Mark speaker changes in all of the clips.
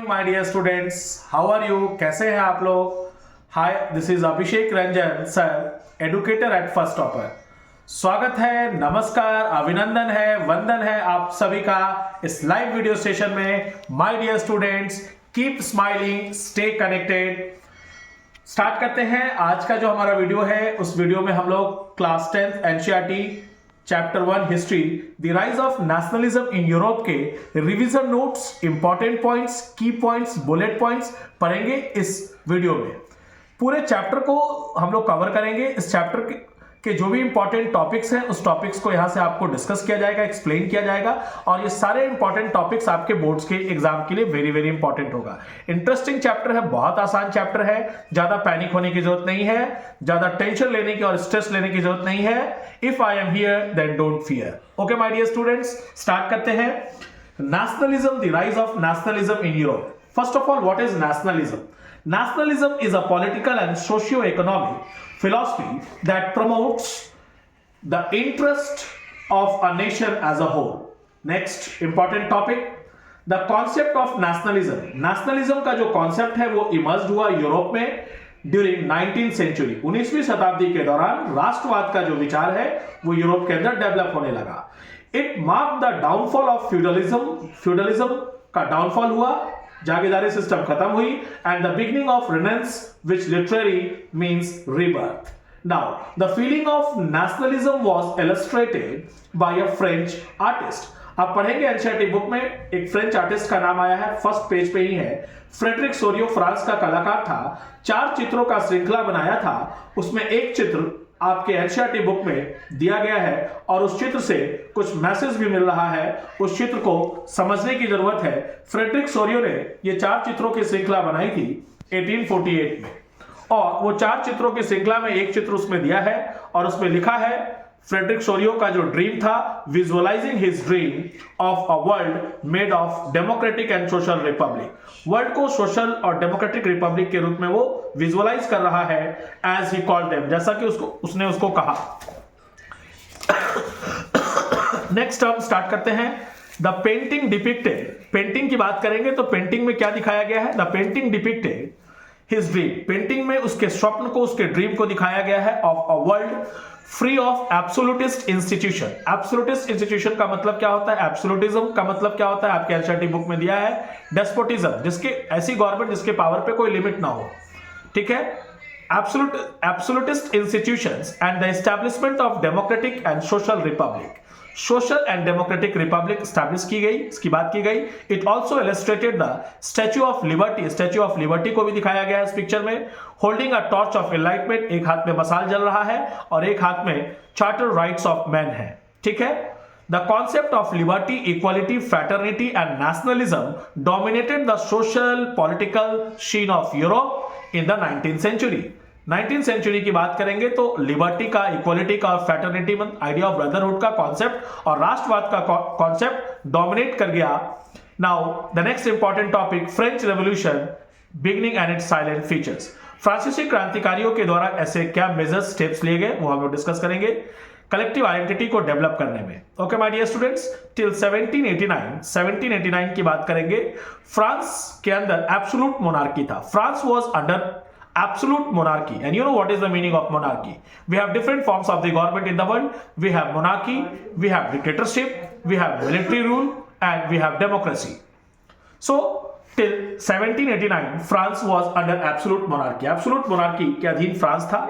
Speaker 1: My dear students, how are you? कैसे हैं आप लोग? Hi, this is Abhishek Ranjan sir, educator at first topper. स्वागत है, नमस्कार, अभिनंदन है, वंदन है आप सभी का इस लाइव वीडियो सेशन में। My dear students, keep smiling, stay connected. Start करते हैं आज का जो हमारा वीडियो है। उस वीडियो में हम लोग class 10th NCERT chapter 1 history the rise of nationalism in Europe के रिवीजन नोट्स, इंपॉर्टेंट पॉइंट्स, की पॉइंट्स, बुलेट पॉइंट्स पढ़ेंगे इस वीडियो में। पूरे चैप्टर को हम लोग कवर करेंगे। इस चैप्टर के जो भी इंपॉर्टेंट टॉपिक्स हैं उस टॉपिक्स को यहां से आपको डिस्कस किया जाएगा, एक्सप्लेन किया जाएगा, और ये सारे इंपॉर्टेंट टॉपिक्स आपके बोर्ड्स के एग्जाम के लिए वेरी वेरी इंपॉर्टेंट होगा। इंटरेस्टिंग चैप्टर है, बहुत आसान चैप्टर है, ज्यादा पैनिक होने की जरूरत नहीं है, ज्यादा टेंशन लेने की और स्ट्रेस लेने की जरूरत नहीं है। If I am here then don't fear. Okay my dear students, start करते हैं। Nationalism, the rise of nationalism in Europe. First of all, what is nationalism? Nationalism is a political and socio-economic philosophy that promotes the interest of a nation as a whole. Next important topic, the concept of nationalism. Nationalism का जो concept है वो emerged हुआ Europe में during 19th century. 19वीं शताब्दी के दौरान राष्ट्रवाद का जो विचार है वो यूरोप के अंदर डेवलप होने लगा। It mark the downfall of feudalism. Feudalism का डाउनफॉल हुआ, जागीरदारी सिस्टम खत्म हुई, and the beginning of renaissance which literally means rebirth. Now the feeling of nationalism was illustrated bye a French artist. आप पढ़ेंगे एनसीईआरटी बुक में, एक French artist का नाम आया है, फर्स्ट पेज पे ही है। फ्रेडरिक सोरियो फ्रांस का कलाकार था, 4 चित्रों का श्रृंखला बनाया था। उसमें एक चित्र आपके एनसीईआरटी बुक में दिया गया है और उस चित्र से कुछ मैसेज भी मिल रहा है। उस चित्र को समझने की जरूरत है। फ्रेडरिक सोरियो ने ये 4 चित्रों की श्रृंखला बनाई थी 1848 में, और वो 4 चित्रों की श्रृंखला में एक चित्र उसमें दिया है और उसमें लिखा है फ्रेडरिक सोरियो का जो ड्रीम था, visualising his dream of a world made of democratic and social Republic. World को सोशल और डेमोक्रेटिक रिपब्लिक के रूप में वो विजुअलाइज कर रहा है, एज ही कॉल्ड देम, जैसा कि उसने उसको कहा। नेक्स्ट हम स्टार्ट करते हैं। The painting depicted. पेंटिंग की बात करेंगे तो पेंटिंग में क्या दिखाया गया है? The painting depicted his dream. Painting में उसके स्वप्न को, उसके ड्रीम को दिखाया गया है, of a world free of absolutist institution. Absolutist institution का मतलब क्या होता है? एब्सोल्यूटिज्म का मतलब क्या होता है? आपके एनसीईआरटी बुक में दिया है डेस्पोटिज्म, जिसके ऐसी गवर्नमेंट जिसके पावर पे कोई लिमिट ना हो। ठीक है, absolutist institutions and the establishment of democratic and social Republic. Social and democratic Republic establish की गई, इसकी बात की गई। It also illustrated the statue of liberty. Statue of liberty को भी दिखाया गया है इस पिक्चर में, holding a torch of enlightenment. एक हाथ में मसाल जल रहा है और एक हाथ में चार्टर राइट्स ऑफ मैन है। ठीक है, the concept of liberty, equality, fraternity and nationalism dominated the social political scene of Europe in the 19th century. 19th century की बात करेंगे तो लिबर्टी का, इक्वालिटी का और फ्रैटर्निटी, आइडिया ऑफ ब्रदरहुड का कॉन्सेप्ट और राष्ट्रवाद का कॉन्सेप्ट डोमिनेट कर गया। Now the next important topic, French revolution beginning and its salient features. फ्रांसीसी क्रांतिकारियों के द्वारा ऐसे क्या मेजर्स, स्टेप्स लिए गए वो हम लोग डिस्कस करेंगे कलेक्टिव आइडेंटिटी को डेवलप करने में। Okay my dear students, till 1789 की बात करेंगे। फ्रांस के अंदर एब्सोल्यूट मोनार्की था। France was under absolute monarchy, and you know what is the meaning of monarchy? We have different forms of the government in the world. We have monarchy, we have dictatorship, we have military rule, and we have democracy. So till 1789 France was under absolute monarchy. Absolute monarchy के अधीन France था।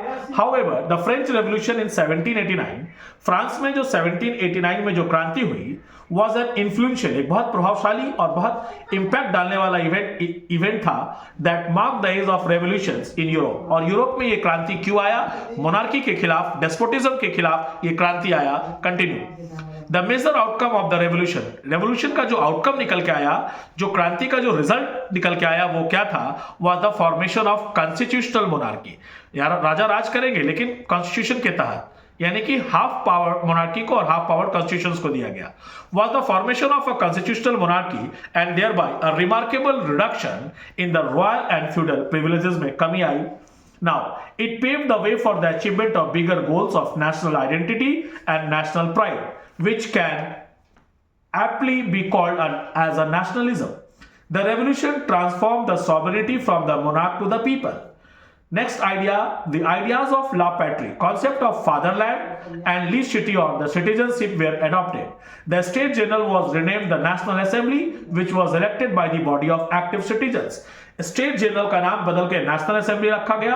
Speaker 1: However, the French Revolution in 1789, France में जो 1789 में जो क्रांति हुई was an influential, एक बहुत प्रभावशाली और बहुत इम्पैक्ट डालने वाला इवेंट था, that marked the age of revolutions in Europe। और यूरोप में ये क्रांति क्यों आया? मोनार्की के खिलाफ, डेस्पोटिज्म के खिलाफ ये क्रांति आया। Continue. The major outcome of the revolution. Revolution का जो आउटकम निकल के आया, जो क्रांति का जो रिजल्ट निकल के आया वो क्या था? Was the formation of constitutional monarchy. यार राजा राज करेंगे लेकिन कॉन्स्टिट्यूशन के तहत, यानी कि हाफ पावर मोनार्की को और हाफ पावर कॉन्स्टिट्यूशंस को दिया गया। Was the formation of a constitutional monarchy and thereby a remarkable reduction in the royal and feudal privileges में कमी आई। Now, it paved the way for the achievement of bigger goals of national identity and national pride, which can aptly be called as a nationalism. The revolution transformed the sovereignty from the monarch to the people. Next idea, the ideas of la patrie, concept of fatherland and lis citoyen, the citizenship were adopted. The State General was renamed the National Assembly, which was elected by the body of active citizens. State general का नाम बदल के national assembly रखा गया.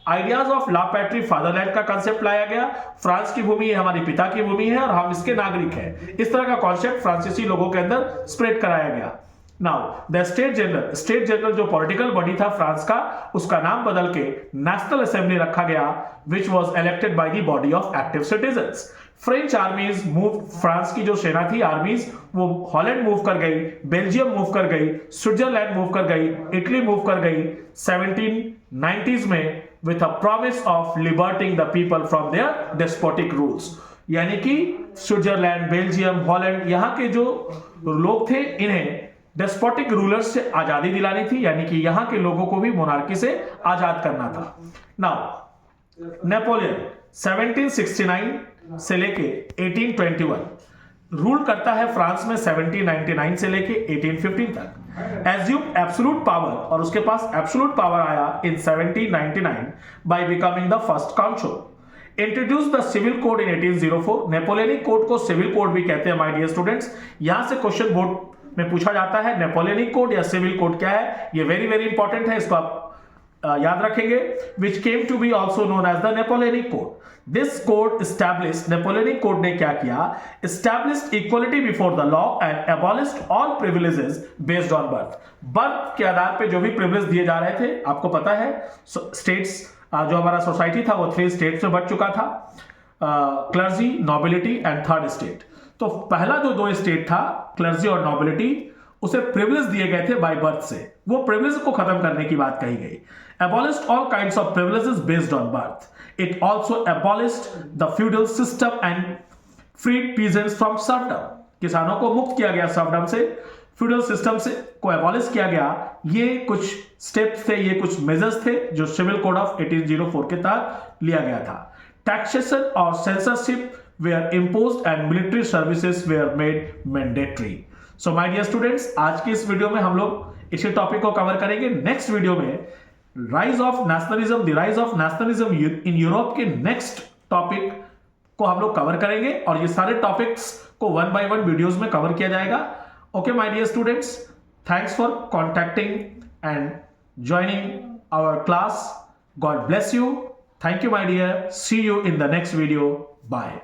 Speaker 1: Ideas of La पैट्री, fatherland का concept लाया गया. France की भूमि हमारी पिता की भूमि है और हम इसके नागरिक हैं. इस तरह का कॉन्सेप्ट फ्रांसीसी लोगों के अंदर स्प्रेड कराया गया. नाउ द स्टेट जनरल जो पॉलिटिकल बॉडी था फ्रांस का, उसका नाम बदल के नेशनल असेंबली रखा गया, which was elected by the body of active citizens. French आर्मीज move, France की जो सेना थी आर्मीज, वो हॉलैंड मूव कर गई, बेल्जियम मूव कर गई, स्विट्जरलैंड मूव कर गई, इटली मूव कर गई 1790s में, with a promise of liberating the people from their despotic rules. यानी कि स्विट्जरलैंड, बेल्जियम, हॉलैंड, यहां के जो लोग थे, इन्हें डेस्पोटिक रूलर्स से आजादी दिलानी थी, यानी कि यहां के लोगों को भी मोनार्की से आजाद करना था. नाउ नेपोलियन 1769 से लेके 1821 रूल करता है फ्रांस में 1799 से लेके 1815 तक. एज्यूम एब्सोल्यूट पावर, और उसके पास एब्सोल्यूट पावर आया in 1799 by becoming the first council. Introduce the civil code in 1804. Napoleonic code को सिविल कोड भी कहते हैं माय डियर स्टूडेंट्स. यहां से क्वेश्चन बोर्ड में पूछा जाता है नेपोलियनिक कोड या सिविल कोड क्या है. ये वेरी वेरी इंपॉर्टेंट है, इसको आप याद रखेंगे. Which came to be also known as the Napoleonic code. This code established, Napoleonic code ने क्या किया, established equality before the law and abolished all privileges based on birth. Birth के आधार पे जो भी प्रिविलेज दिए जा रहे थे, आपको पता है स्टेट्स, जो हमारा सोसाइटी था वो 3 स्टेट्स में बट चुका था, clergy, nobility and third state. तो पहला जो 2 स्टेट था, क्लर्जी और नोबिलिटी, उसे प्रिविलेज दिए गए थे बाय बर्थ से. वो प्रिविलेज को खत्म करने की बात कही गई. abolished all kinds of privileges based on birth. It also abolished the feudal system and freed peasants from serfdom. किसानों को मुक्त किया गया सर्फडम से, फ्यूडल सिस्टम से को एबॉलिश किया गया. ये कुछ स्टेप्स थे, ये कुछ मेजर्स थे जो सिविल कोड ऑफ 1804 के तहत लिया गया था. टैक्सेशन और censorship were imposed and military services were made mandatory. So my dear students, आज की इस वीडियो में हम लोग इसी टॉपिक को कवर करेंगे. नेक्स्ट वीडियो में rise of nationalism, the rise of nationalism in Europe के नेक्स्ट टॉपिक को हम लोग कवर करेंगे और ये सारे टॉपिक्स को 1 by 1 वीडियोस में कवर किया जाएगा. Okay my dear students, thanks for contacting and joining our class. God bless you. Thank you my dear. See you in the next video. Bye.